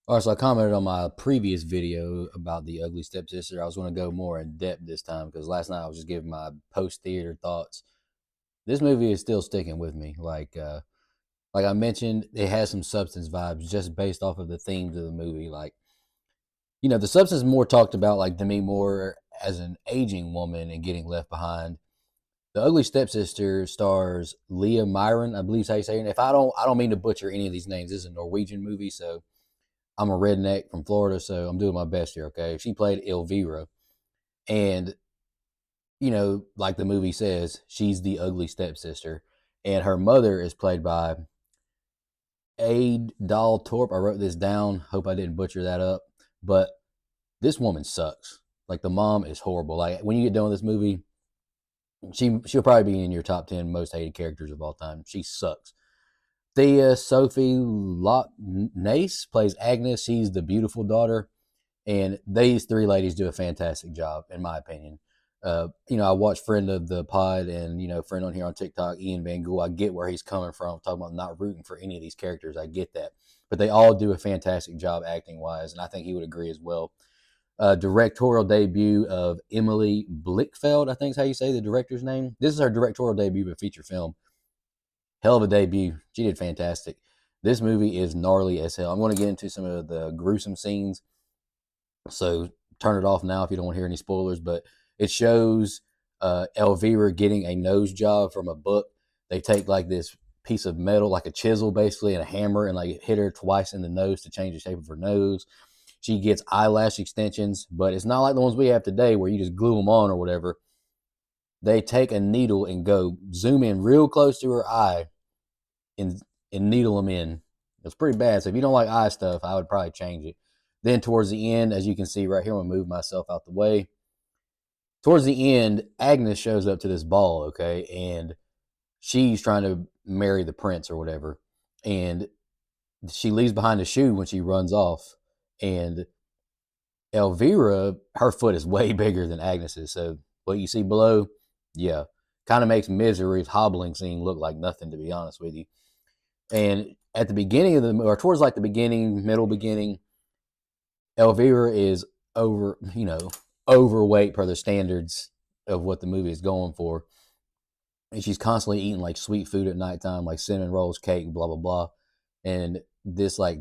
All right, so I commented on my previous video about the ugly stepsister. I was going to go more in depth this time because last night I was just giving my post theater thoughts. This movie is still sticking with me. Like I mentioned, it has some substance vibes just based off of the themes of the movie. Like, the substance is more talked about, like to me, more as an aging woman and getting left behind. The Ugly Stepsister stars Leah Myron, I believe is how you say it. If I don't mean to butcher any of these names. This is a Norwegian movie, so I'm a redneck from Florida, so I'm doing my best here. Okay, she played Elvira, and like the movie says, she's the ugly stepsister, and her mother is played by Aid Dahl Torp. I wrote this down. Hope I didn't butcher that up, but this woman sucks. Like the mom is horrible. Like when you get done with this movie, she'll probably be in your top 10 most hated characters of all time. She sucks. Thea Sophie Nace plays Agnes. She's the beautiful daughter. And these three ladies do a fantastic job, in my opinion. I watch friend of the pod and friend on here on TikTok, Ian Van Gool. I get where he's coming from, talking about not rooting for any of these characters. I get that, but they all do a fantastic job acting wise, and I think he would agree as well. Directorial debut of Emily Blickfeld, I think is how you say the director's name. This is her directorial debut of a feature film. Hell of a debut. She did fantastic. This movie is gnarly as hell. I'm going to get into some of the gruesome scenes, so turn it off now if you don't want to hear any spoilers. But it shows Elvira getting a nose job from a book. They take like this piece of metal, like a chisel basically, and a hammer, and like hit her twice in the nose to change the shape of her nose. She gets eyelash extensions, but it's not like the ones we have today where you just glue them on or whatever. They take a needle and go zoom in real close to her eye and needle them in. It's pretty bad. So if you don't like eye stuff, I would probably change it. Then towards the end, as you can see right here, I'm gonna move myself out the way. Towards the end, Agnes shows up to this ball, okay, and she's trying to marry the prince or whatever, and she leaves behind a shoe when she runs off, and Elvira, her foot is way bigger than Agnes's. So what you see below, yeah, kind of makes Misery's hobbling scene look like nothing, to be honest with you. And at the beginning of the, or towards like the beginning, middle beginning, Elvira is overweight per the standards of what the movie is going for. And she's constantly eating like sweet food at nighttime, like cinnamon rolls, cake, blah, blah, blah. And this, like,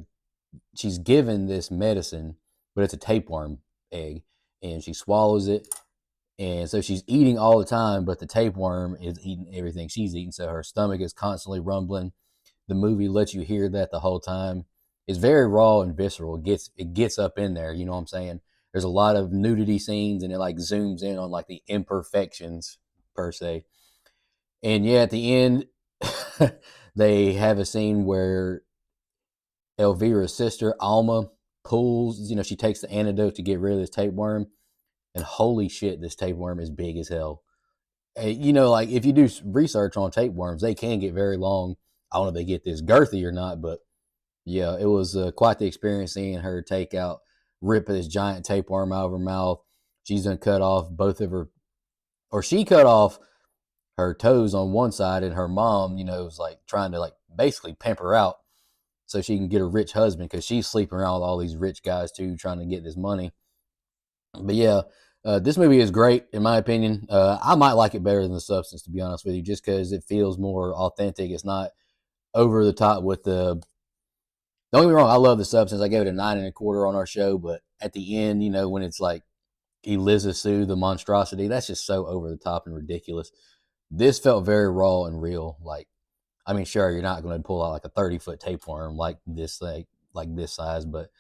she's given this medicine, but it's a tapeworm egg. And she swallows it. And so she's eating all the time, but the tapeworm is eating everything she's eating. So her stomach is constantly rumbling. The movie lets you hear that the whole time. It's very raw and visceral. It gets up in there. You know what I'm saying? There's a lot of nudity scenes, and it like zooms in on like the imperfections per se. And yeah, at the end, they have a scene where Elvira's sister Alma pulls. She takes the antidote to get rid of this tapeworm, and holy shit, this tapeworm is big as hell. Like if you do research on tapeworms, they can get very long. I don't know if they get this girthy or not, but yeah, it was quite the experience seeing her rip this giant tapeworm out of her mouth. She's done cut off both of her, or she cut off her toes on one side, and her mom, was like trying to like basically pimp her out so she can get a rich husband because she's sleeping around with all these rich guys too, trying to get this money. But yeah, this movie is great in my opinion. I might like it better than The Substance, to be honest with you, just because it feels more authentic. It's not over the top with the. Don't get me wrong, I love The Substance. I gave it a 9.25 on our show, but at the end, when it's like Eliza Sue, the monstrosity, that's just so over the top and ridiculous. This felt very raw and real. Like, I mean, sure, you're not going to pull out like a 30-foot tapeworm like this size, but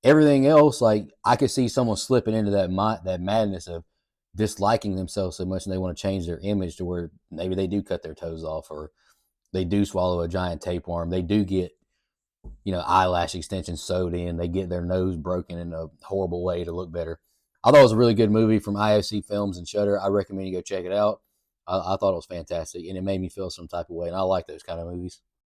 everything else, like I could see someone slipping into that madness of disliking themselves so much, and they want to change their image to where maybe they do cut their toes off, or they do swallow a giant tapeworm. They do get eyelash extensions sewed in. They get their nose broken in a horrible way to look better. I thought it was a really good movie from IOC Films and Shutter. I recommend you go check it out. I thought it was fantastic, and it made me feel some type of way, and I like those kind of movies.